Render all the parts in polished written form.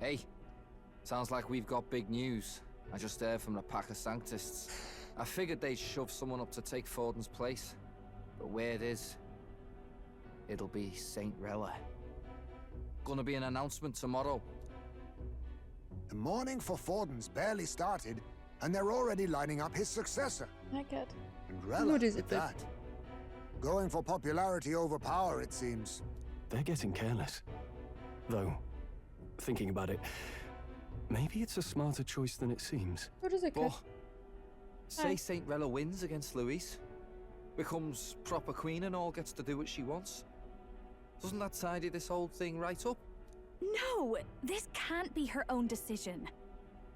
Hey, sounds like we've got big news. I just heard from the pack of Sanctists. I figured they'd shove someone up to take Forden's place. But where it is, it'll be Saint Rella. Gonna be an announcement tomorrow. The mourning for Forden's barely started, and they're already lining up his successor. My God. And Rella What is with it, that. Going for popularity over power, it seems. They're getting careless. Though, thinking about it, maybe it's a smarter choice than it seems. What is it, kid? But say Saint Rella wins against Louise, becomes proper queen and all, gets to do what she wants. Doesn't that tidy this whole thing right up? No, this can't be her own decision.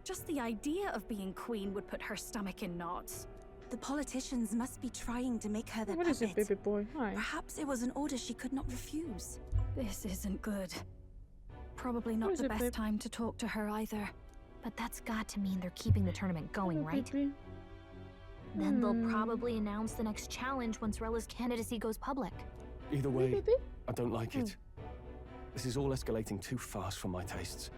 Just the idea of being queen would put her stomach in knots. The politicians must be trying to make her their What is it, puppet. baby boy? Hi. Perhaps it was an order she could not refuse. This isn't good. Probably not What is the it, best babe? time to talk to her either. But that's got to mean they're keeping the tournament going, Oh, right? baby. Then they'll probably announce the next challenge once Rella's candidacy goes public. Either Hey, way, baby. I don't like it. This is all escalating too fast for my tastes.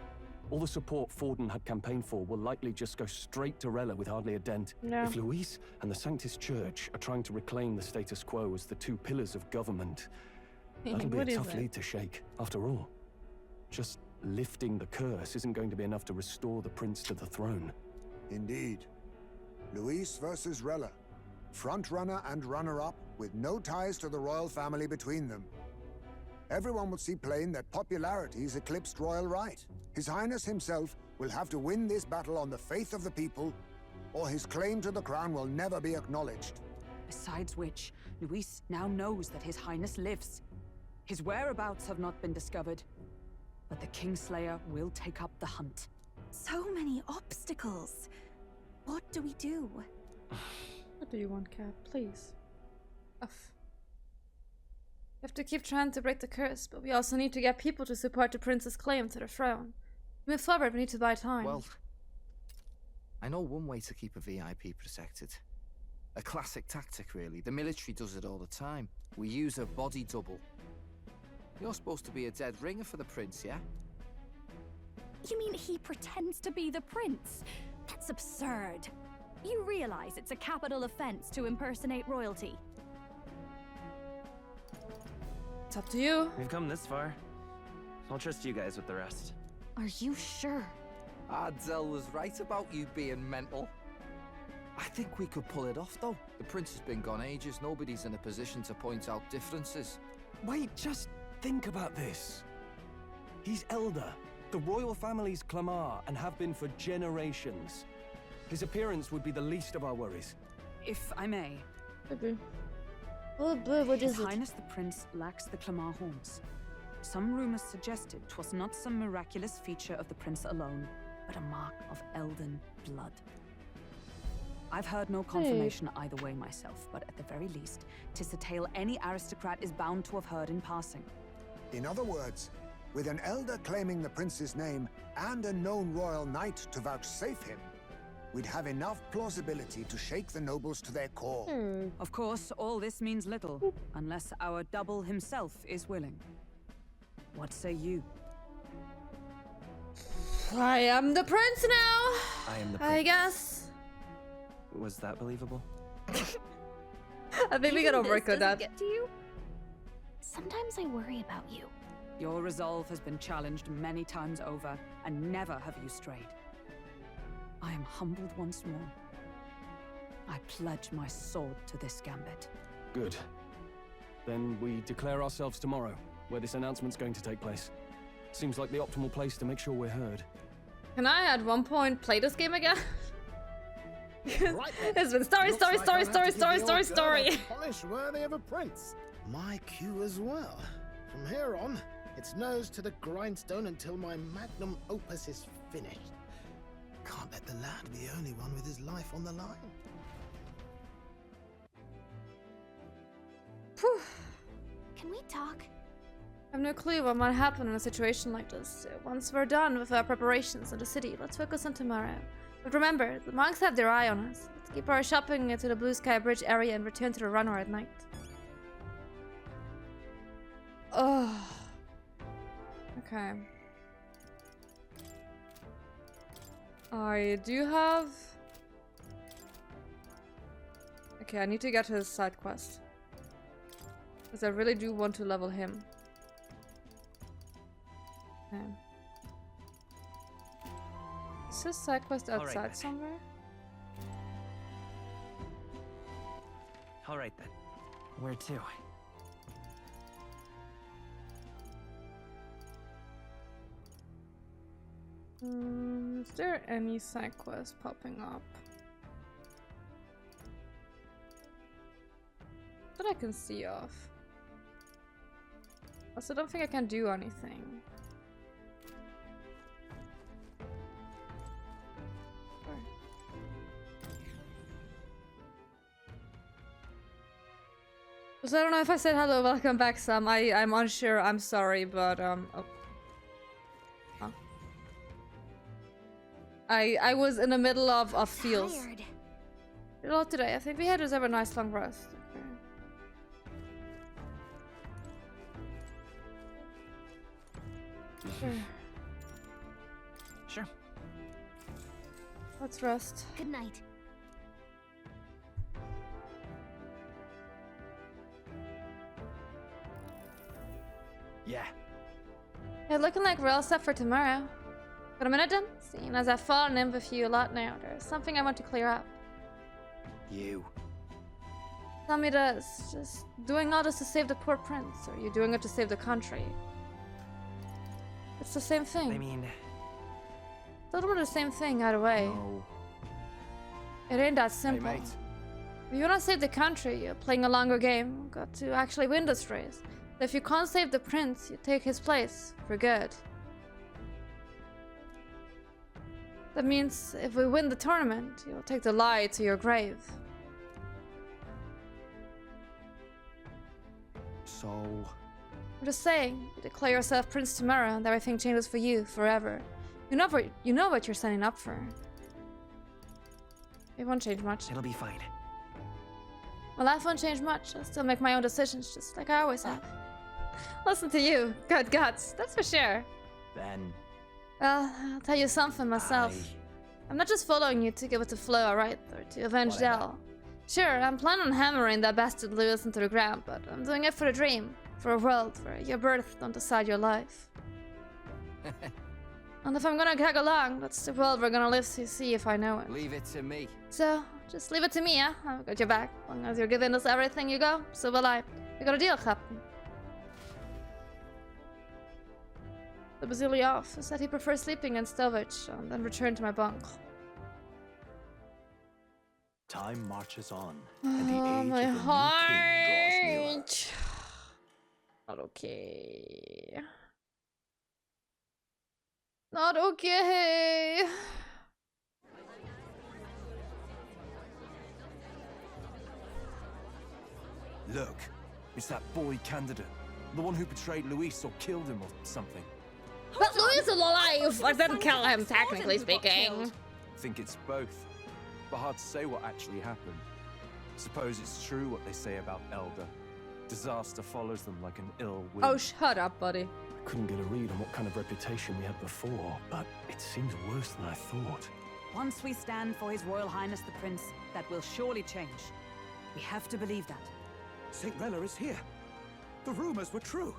All the support Forden had campaigned for will likely just go straight to Rella with hardly a dent. No. If Louise and the Sanctist Church are trying to reclaim the status quo as the two pillars of government, that'll be a What is tough it? lead to shake. After all, just lifting the curse isn't going to be enough to restore the prince to the throne. Indeed. Luis versus Rella. Front-runner and runner-up, with no ties to the royal family between them. Everyone will see plain that popularity's eclipsed royal right. His Highness himself will have to win this battle on the faith of the people, or his claim to the crown will never be acknowledged. Besides which, Luis now knows that His Highness lives. His whereabouts have not been discovered, but the Kingslayer will take up the hunt. So many obstacles. What do we do? What do you want, cat? Please. Uff. We have to keep trying to break the curse, but we also need to get people to support the prince's claim to the throne. To move forward, we need to buy time. Well, I know one way to keep a VIP protected. A classic tactic, really. The military does it all the time. We use a body double. You're supposed to be a dead ringer for the prince, yeah? You mean he pretends to be the prince? That's absurd. You realize it's a capital offense to impersonate royalty. It's up to you. We've come this far. I'll trust you guys with the rest. Are you sure? Ardell was right about you being mental. I think we could pull it off, though. The prince has been gone ages. Nobody's in a position to point out differences. Wait, just think about this. He's elder, the royal family's Clamar, and have been for generations. His appearance would be the least of our worries. If I may, Baby. Oh, blue, what His is it? Highness the Prince lacks the Clamar horns. Some rumors suggested 'twas not some miraculous feature of the prince alone, but a mark of elden blood. I've heard no confirmation either way myself, but at the very least, 'tis a tale any aristocrat is bound to have heard in passing. In other words, with an elder claiming the prince's name and a known royal knight to vouchsafe him, we'd have enough plausibility to shake the nobles to their core. Of course, all this means little, unless our double himself is willing. What say you? I am the prince now. I am the I prince. guess. Was that believable? I think we gotta Even work this on that. doesn't get to you? Sometimes I worry about you. Your resolve has been challenged many times over, and never have you strayed. I am humbled once more. I pledge my sword to this gambit. Good. Then we declare ourselves tomorrow, where this announcement's going to take place. Seems like the optimal place to make sure we're heard. Can I at one point play this game again? Right then. It's been story, Looks story, like story, I'll story, have to story, give the story, old girl story. a polish worthy of a prince. My cue as well. From here on, it's nose to the grindstone until my magnum opus is finished. Can't let the lad be the only one with his life on the line. Phew. Can we talk? I have no clue what might happen in a situation like this. Once we're done with our preparations in the city, let's focus on tomorrow. But remember, the monks have their eye on us. Let's keep our shopping to the Blue Sky Bridge area and return to the runner at night. Oh. Okay. I do have... Okay, I need to get to his side quest. Because I really do want to level him. Okay. Is his side quest outside somewhere? All right then. Where to? Is there any side quest popping up that I can see of? Also, I don't think I can do anything. So I don't know if I said hello, welcome back, Sam. I'm unsure, I'm sorry, but oh. Huh. I was in the middle of fields. Did a lot today. I think we had a nice long rest. Okay. Sure. Let's rest. Good night. Yeah. Hey, looking like we're all set for tomorrow. Got a minute, then? Seeing as I've fallen in with you a lot now, there's something I want to clear up. You. Tell me this. Just doing all this to save the poor prince, or are you doing it to save the country? It's the same thing. I mean... It's a little bit the same thing, either way. No. It ain't that simple. Hey, mate. If you wanna save the country, you're playing a longer game. You've got to actually win this race. If you can't save the prince, you take his place for good. That means if we win the tournament, you'll take the lie to your grave. So... I'm just saying, you declare yourself Prince tomorrow and everything changes for you forever. You know what you're signing up for. It won't change much. It'll be fine. My life won't change much. I'll still make my own decisions just like I always have. Listen to you. Good guts, that's for sure. Then... Well, I'll tell you something myself. I'm not just following you to go with the flow, alright? Or to avenge Dell. Sure, I'm planning on hammering that bastard Lewis into the ground, but I'm doing it for a dream. For a world where your birth don't decide your life. And if I'm gonna tag along, that's the world we're gonna live to see if I know it. Leave it to me. So, just leave it to me, yeah? I've got your back. As long as you're giving us everything you go, so will I. We got a deal, Captain. The Basilioff said he prefers sleeping in Stovich and then return to my bunk. Time marches on, and the age Oh, my of the new king draws nearer. heart. Not okay. Not okay. Look, it's that boy candidate. The one who betrayed Luis or killed him or something. But Louis is alive! I didn't kill him, technically speaking. I think it's both. But hard to say what actually happened. Suppose it's true what they say about Elder. Disaster follows them like an ill wind. Oh, shut up, buddy. Couldn't get a read on what kind of reputation we had before, but it seems worse than I thought. Once we stand for His Royal Highness the Prince, that will surely change. We have to believe that. St. Rella is here. The rumors were true.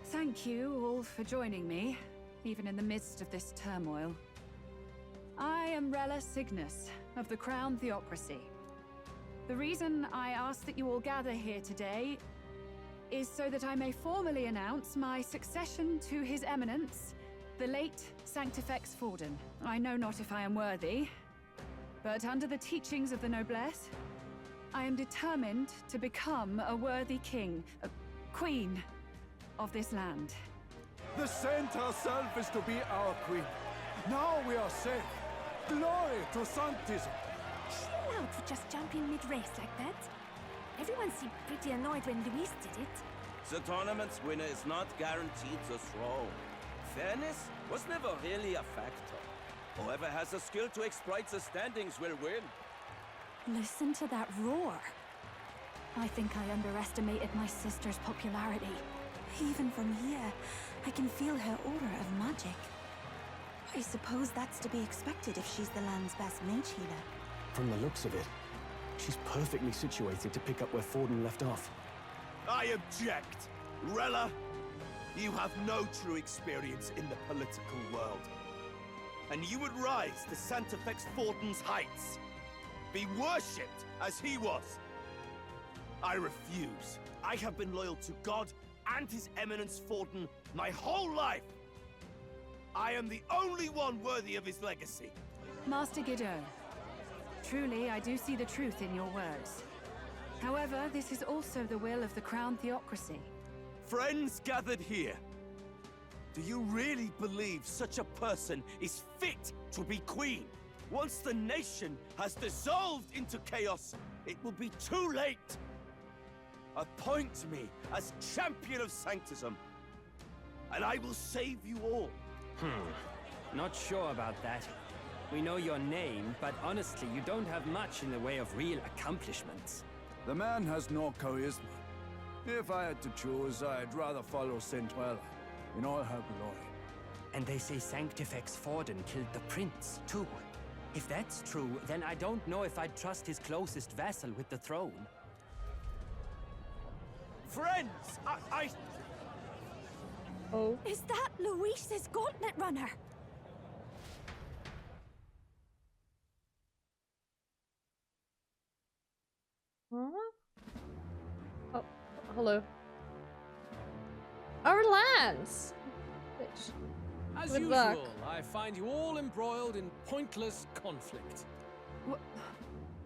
Thank you all for joining me, even in the midst of this turmoil. I am Rella Cygnus, of the Crown Theocracy. The reason I ask that you all gather here today is so that I may formally announce my succession to His Eminence, the late Sanctifex Forden. I know not if I am worthy, but under the teachings of the noblesse, I am determined to become a worthy king, a queen of this land. The saint herself is to be our queen. Now we are safe. Glory to Sanctism. Chill out for just jumping mid-race like that. Everyone seemed pretty annoyed when Luis did it. The tournament's winner is not guaranteed the throne. Fairness was never really a factor. Whoever has the skill to exploit the standings will win. Listen to that roar. I think I underestimated my sister's popularity. Even from here, I can feel her aura of magic. I suppose that's to be expected if she's the land's best mage healer. From the looks of it, she's perfectly situated to pick up where Forden left off. I object! Rella, you have no true experience in the political world. And you would rise to Santefex Forden's heights. Be worshipped as he was. I refuse. I have been loyal to God and His Eminence Forden my whole life. I am the only one worthy of his legacy. Master Guidon, truly I do see the truth in your words. However, this is also the will of the Crown Theocracy. Friends gathered here, do you really believe such a person is fit to be queen? Once the nation has dissolved into chaos, it will be too late. Appoint me as champion of Sanctism, and I will save you all. Not sure about that. We know your name, but honestly, you don't have much in the way of real accomplishments. The man has no charisma. If I had to choose, I'd rather follow Centrella in all her glory. And they say Sanctifex Forden killed the prince, too. If that's true, then I don't know if I'd trust his closest vassal with the throne. Friends, I... Oh. Is that Luis's gauntlet runner? Huh? Oh, hello. Our lands! Bitch. As Good usual, luck. I find you all embroiled in pointless conflict.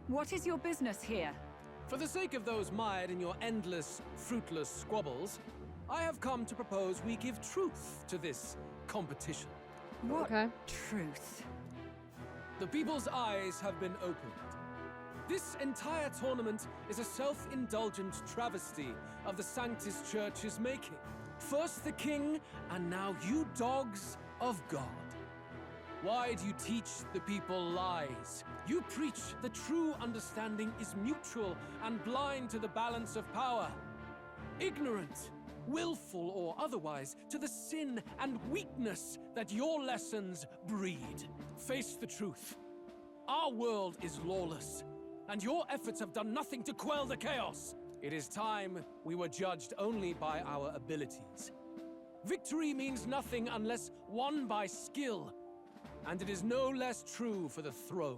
What is your business here? For the sake of those mired in your endless, fruitless squabbles, I have come to propose we give truth to this competition. What truth? The people's eyes have been opened. This entire tournament is a self-indulgent travesty of the Sanctus Church's making. First the king, and now you dogs of God. Why do you teach the people lies? You preach the true understanding is mutual and blind to the balance of power. Ignorant, willful or otherwise, to the sin and weakness that your lessons breed. Face the truth. Our world is lawless, and your efforts have done nothing to quell the chaos. It is time we were judged only by our abilities. Victory means nothing unless won by skill, and it is no less true for the throne.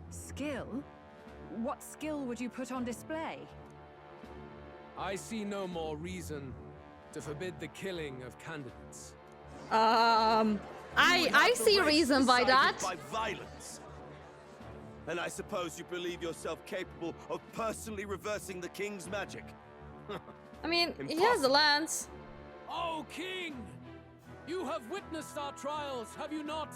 Skill? What skill would you put on display? I see no more reason to forbid the killing of candidates. I see reason by that. By violence. And I suppose you believe yourself capable of personally reversing the king's magic. I mean, he has the lands. Oh, king! You have witnessed our trials, have you not?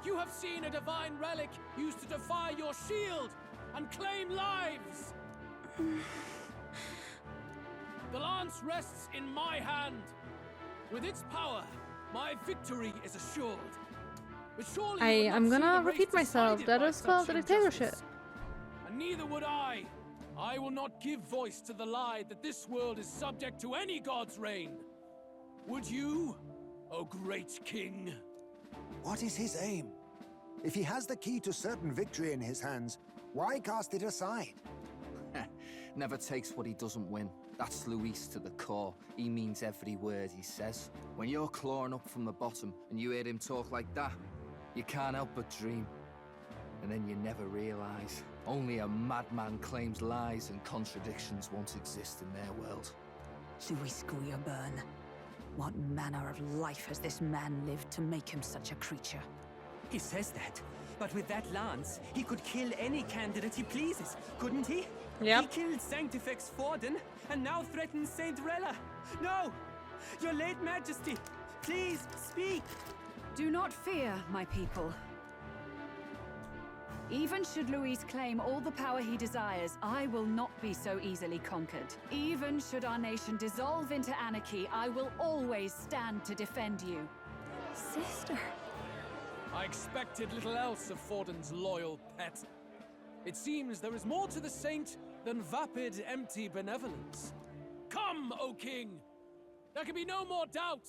You have seen a divine relic used to defy your shield and claim lives! The lance rests in my hand. With its power, my victory is assured. But surely I'm gonna repeat myself. That is called the dictatorship. And neither would I. I will not give voice to the lie that this world is subject to any god's reign. Would you, O great king? What is his aim? If he has the key to certain victory in his hands, why cast it aside? Never takes what he doesn't win. That's Luis to the core. He means every word he says. When you're clawing up from the bottom and you hear him talk like that, you can't help but dream. And then you never realize. Only a madman claims lies and contradictions won't exist in their world. Luis Guyaburn. What manner of life has this man lived to make him such a creature? He says that, but with that lance, he could kill any candidate he pleases, couldn't he? Yep. He killed Sanctifex Forden, and now threatens Saint Rella. No! Your late majesty, please, speak! Do not fear, my people. Even should Luis claim all the power he desires, I will not be so easily conquered. Even should our nation dissolve into anarchy, I will always stand to defend you. Sister. I expected little else of Forden's loyal pet. It seems there is more to the saint than vapid, empty benevolence. Come, O king! There can be no more doubt.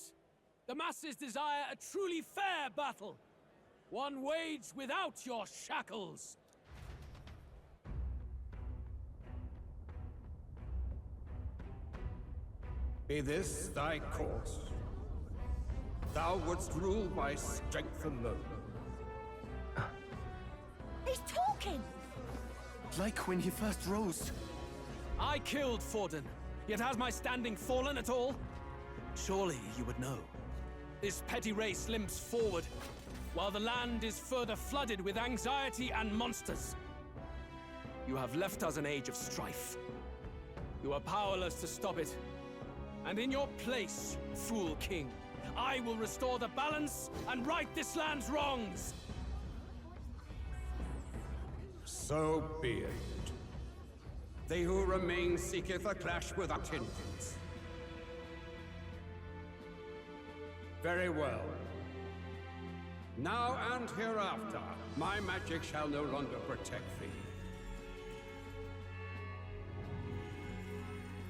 The masses desire a truly fair battle. One waged without your shackles. Be this thy course. Thou wouldst rule by strength alone. He's talking! Like when he first rose. I killed Forden, yet has my standing fallen at all? Surely you would know. This petty race limps forward, while the land is further flooded with anxiety and monsters. You have left us an age of strife. You are powerless to stop it. And in your place, fool king, I will restore the balance and right this land's wrongs! So be it. They who remain seeketh a clash without hindrance. Very well. Now and hereafter, my magic shall no longer protect thee.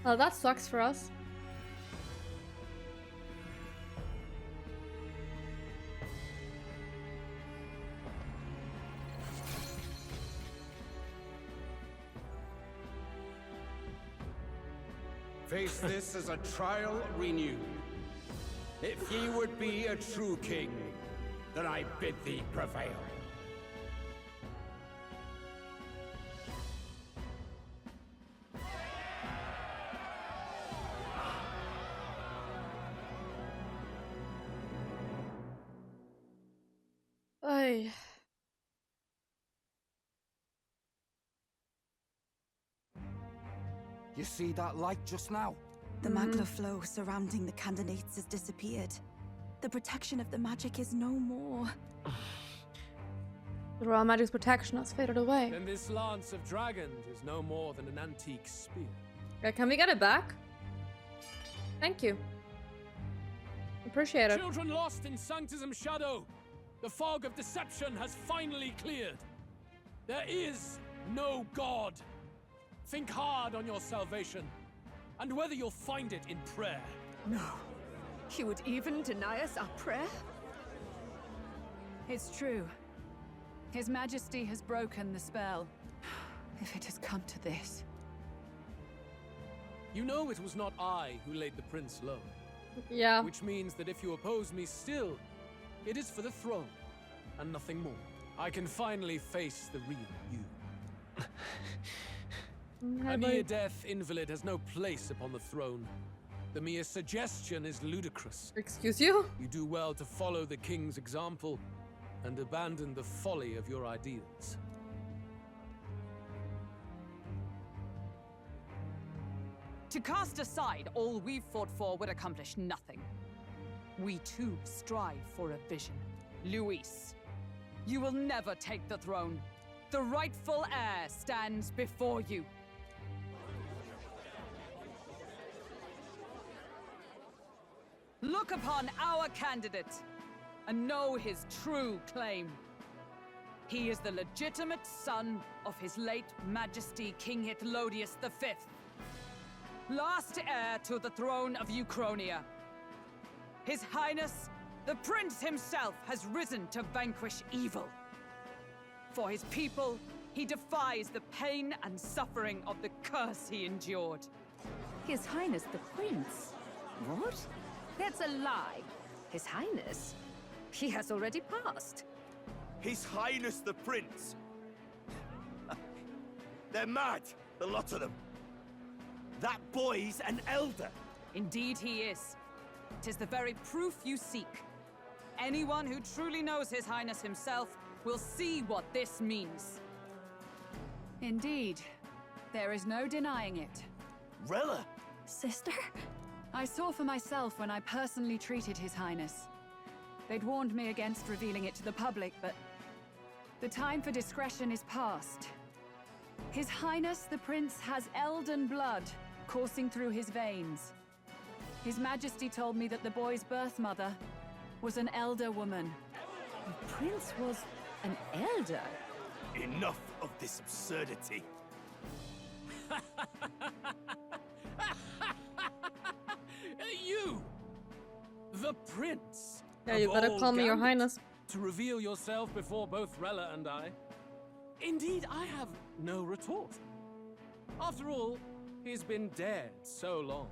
Well, that sucks for us. Face this as a trial renewed. If ye would be a true king, then I bid thee prevail. Ay. You see that light just now? The magla flow surrounding the candidates has disappeared. The protection of the magic is no more. The royal magic's protection has faded away. Then this lance of dragons is no more than an antique spear. Okay, can we get it back? Thank you. Appreciate it. Children lost in Sanctism's shadow. The fog of deception has finally cleared. There is no God. Think hard on your salvation, and whether you'll find it in prayer. No. He would even deny us our prayer? It's true. His Majesty has broken the spell. If it has come to this. You know it was not I who laid the prince low. Yeah. Which means that if you oppose me still, it is for the throne, and nothing more. I can finally face the real you. A near-death invalid has no place upon the throne. The mere suggestion is ludicrous. Excuse you? You do well to follow the king's example and abandon the folly of your ideals. To cast aside all we've fought for would accomplish nothing. We too strive for a vision. Luis, you will never take the throne. The rightful heir stands before you. Look upon our candidate and know his true claim. He is the legitimate son of his late Majesty King Hythlodius V, last heir to the throne of Euchronia. His Highness, the Prince himself, has risen to vanquish evil. For his people, he defies the pain and suffering of the curse he endured. His Highness the Prince? What? That's a lie. His Highness? He has already passed. His Highness the Prince! They're mad, the lot of them. That boy's an elder. Indeed he is. 'Tis the very proof you seek. Anyone who truly knows His Highness himself will see what this means. Indeed. There is no denying it. Rella! Sister? I saw for myself when I personally treated His Highness. They'd warned me against revealing it to the public, but the time for discretion is past. His Highness the Prince has elden blood coursing through his veins. His Majesty told me that the boy's birth mother was an elder woman. The Prince was an elder? Enough of this absurdity. You! prince. Yeah, A you better bold call me your gambit highness. to reveal yourself before both Rella and I. Indeed, I have no retort. After all, he's been dead so long.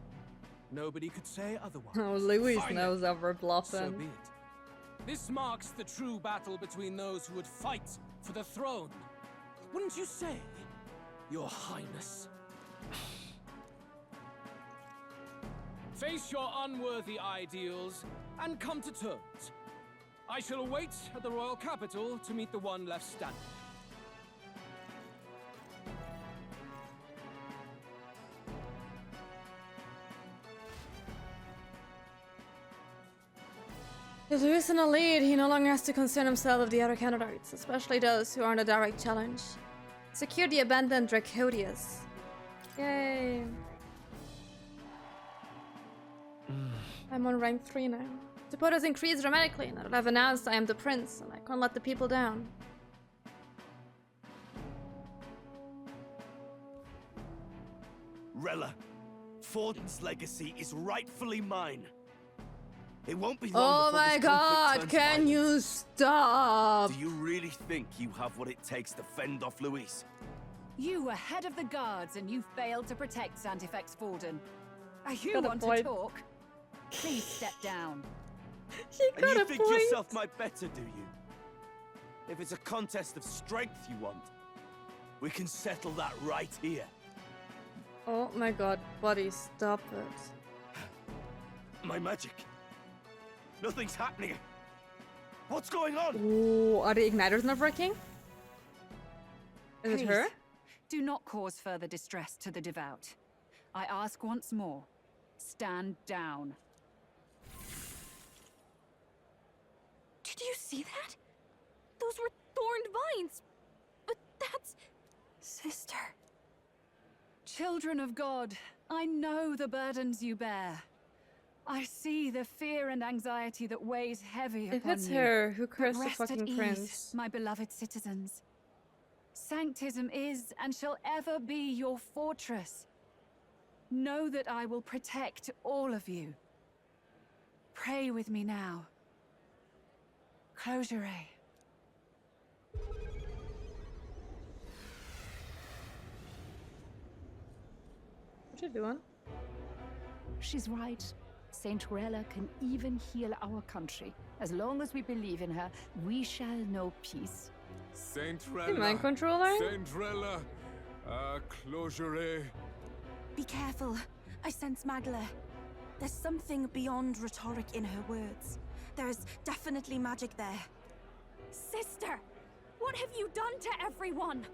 Nobody could say otherwise. Oh, Louis Fine knows then. that we're bluffing. So be it. This marks the true battle between those who would fight for the throne. Wouldn't you say, Your Highness? Face your unworthy ideals and come to terms. I shall await at the royal capital to meet the one left standing. With Louis in the lead, he no longer has to concern himself with the other candidates, especially those who aren't a direct challenge. Secure the abandoned Dracodius. Yay. I'm on rank 3 now. Support has increased dramatically now that I've announced I am the prince and I can't let the people down. Rella, Forden's legacy is rightfully mine. It won't be long Oh before my this god, conflict turns can violent. you stop? Do you really think you have what it takes to fend off Louise? You were head of the guards and you failed to protect Santifex Forden. You Got a want to point. talk? Please step down. She And got you a think point. yourself my better, do you? If it's a contest of strength you want, we can settle that right here. Oh my god, buddy, stop it. My magic. Nothing's happening. What's going on? Ooh, are the igniters not working? Is it Please, her? do not cause further distress to the devout. I ask once more, stand down. Did you see that? Those were thorned vines. But that's... Sister. Children of God, I know the burdens you bear. I see the fear and anxiety that weighs heavy If upon it's you. her, who But cursed the rest at fucking ease, prince? my beloved citizens. Sanctism is and shall ever be your fortress. Know that I will protect all of you. Pray with me now. Close your eye. What you doing? She's right. Saint Rella can even heal our country. As long as we believe in her, we shall know peace. Saint Hey, Rella. mind controller? Saint Rella. Closure. Be careful. I sense Magla. There's something beyond rhetoric in her words. There's definitely magic there. Sister! What have you done to everyone?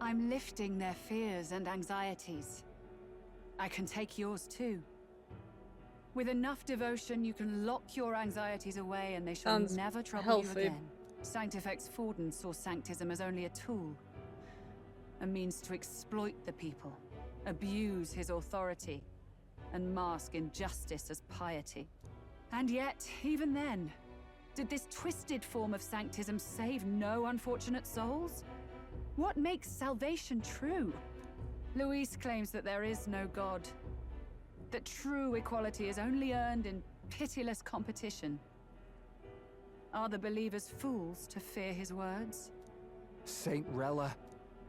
I'm lifting their fears and anxieties. I can take yours too. With enough devotion, you can lock your anxieties away and they shall Sounds never trouble healthy. you again. Sanctifex Forden saw Sanctism as only a tool. A means to exploit the people, abuse his authority, and mask injustice as piety. And yet, even then, did this twisted form of Sanctism save no unfortunate souls? What makes salvation true? Louise claims that there is no God, that true equality is only earned in pitiless competition. Are the believers fools to fear his words? Saint Rella.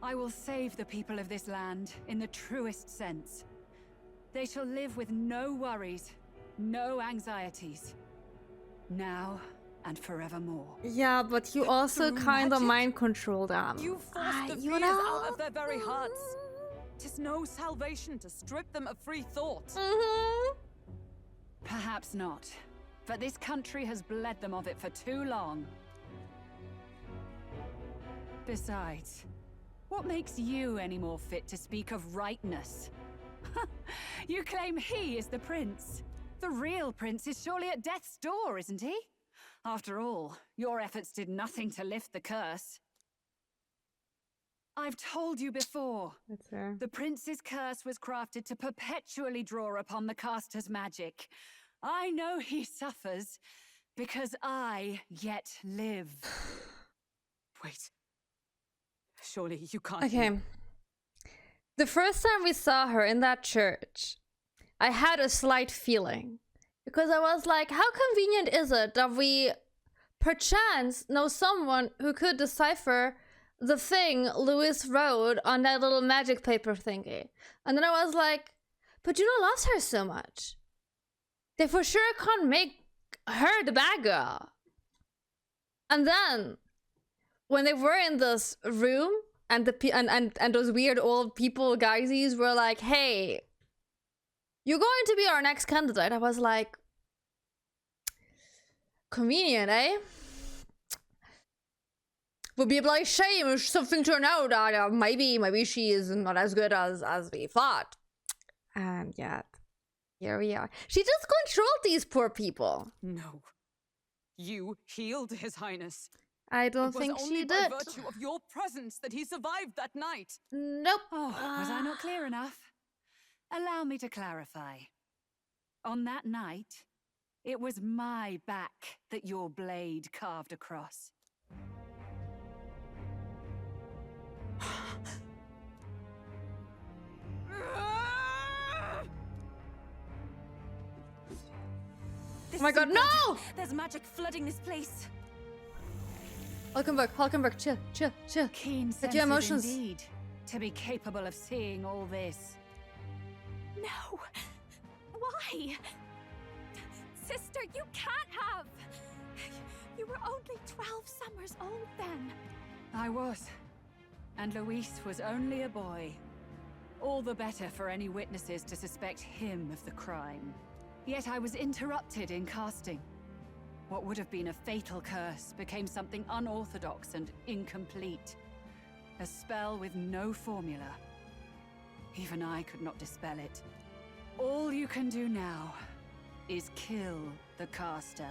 I will save the people of this land in the truest sense. They shall live with no worries, no anxieties. Now and forevermore. Yeah, but you also Through kind of magic? mind control them. You forced the you fears know? out of their very hearts. 'Tis no salvation to strip them of free thought. Perhaps not. But this country has bled them of it for too long. Besides, what makes you any more fit to speak of rightness? You claim he is the prince. The real prince is surely at death's door, isn't he? After all, your efforts did nothing to lift the curse. I've told you before. That's fair. The prince's curse was crafted to perpetually draw upon the caster's magic. I know he suffers because I yet live. Wait. Surely you can't. Okay. The first time we saw her in that church, I had a slight feeling Because I was like, how convenient is it that we perchance know someone who could decipher the thing Louis wrote on that little magic paper thingy? And then I was like, but Juno loves her so much. They for sure can't make her the bad girl. And then when they were in this room and and those weird old people guys were like, hey, you're going to be our next candidate. I was like, convenient, eh? Would be a bloody shame if something turned out that maybe she is not as good as we thought. And yeah, here we are. She just controlled these poor people. No. You healed His Highness. I don't think she did. It was only by virtue of your presence that he survived that night. Nope. Oh, was I not clear enough? Allow me to clarify. On that night, it was my back that your blade carved across. Oh my god, no! There's magic flooding this place. Hulkenberg, chill. Keen Get your emotions. Indeed, to be capable of seeing all this. No! Why? Sister, you can't have! You were only 12 summers old then. I was. And Luis was only a boy. All the better for any witnesses to suspect him of the crime. Yet I was interrupted in casting. What would have been a fatal curse became something unorthodox and incomplete. A spell with no formula. Even I could not dispel it. All you can do now is kill the caster.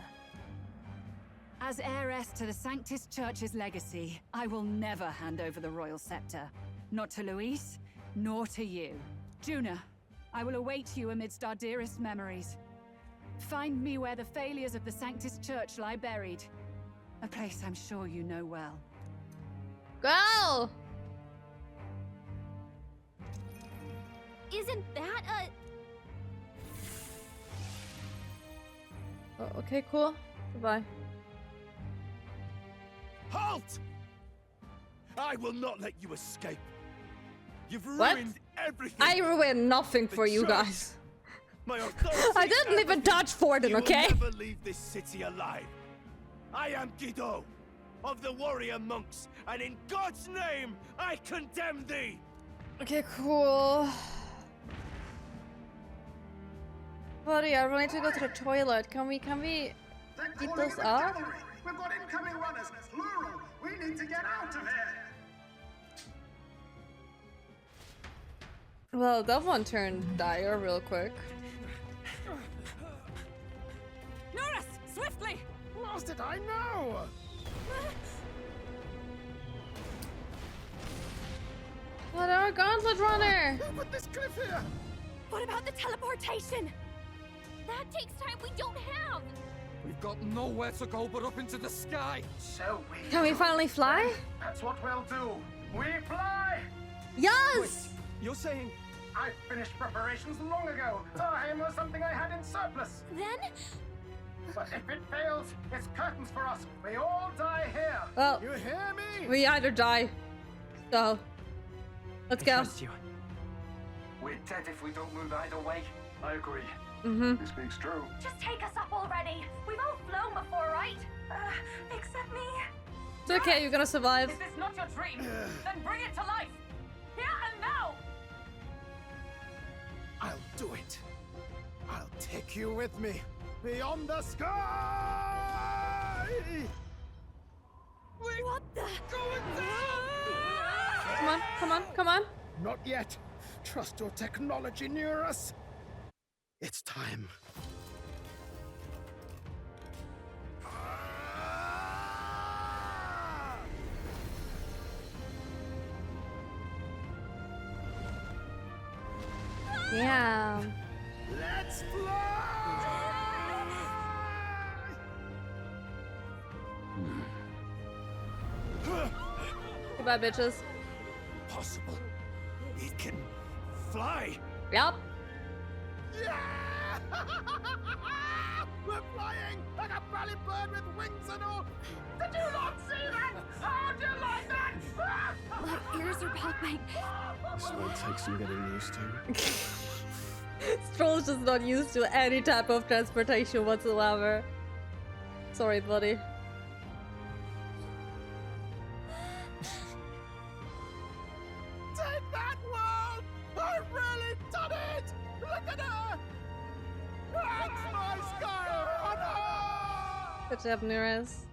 As heiress to the Sanctis Church's legacy, I will never hand over the royal scepter. Not to Luis, nor to you. Juna, I will await you amidst our dearest memories. Find me where the failures of the Sanctis Church lie buried. A place I'm sure you know well. Go! Isn't that a... Oh, okay, cool. Goodbye. Halt! I will not let you escape. You've What? ruined everything. I ruined nothing for you church, guys. My authority, I didn't even dodge Forden, you okay? will never leave this city alive. I am Guido, of the warrior monks, and in God's name, I condemn thee. Okay, cool. Buddy, I really need to go to the toilet. Can we beat those up? We've got incoming runners, plural. We need to get out of here. Well, that one turned dire real quick. Norris, swiftly! Lost it, I know. What our gauntlet runner? Who put this cliff here? What about the teleportation? That takes time we don't have. We've got nowhere to go but up into the sky. So we Can we finally fly? That's what we'll do. We fly. Yes! You're saying... I finished preparations long ago. Time was something I had in surplus. Then? But if it fails, it's curtains for us. We all die here. Well, you hear me? we either die. So, let's go. Trust you. We're dead if we don't move either way. I agree. Mm-hmm. This speaks true. Just take us up already. We've all flown before, right? Except me. It's okay, you're gonna survive. Is this not your dream? Then bring it to life! Here and now! I'll do it. I'll take you with me. Beyond the sky! What the? Come on. Not yet. Trust your technology near us. It's time. Yeah. Let's fly! Goodbye, bitches. Possible. It can fly. Yep. Yeah! We're flying like a bally bird with wings and all. Did you not see that? How do you like that? My ears are popping. This might take some getting used to. Stroll's just not used to any type of transportation whatsoever. Sorry, buddy. Take that, world! I've really done it! Look at her! That's my sky on her! Good job, Neres.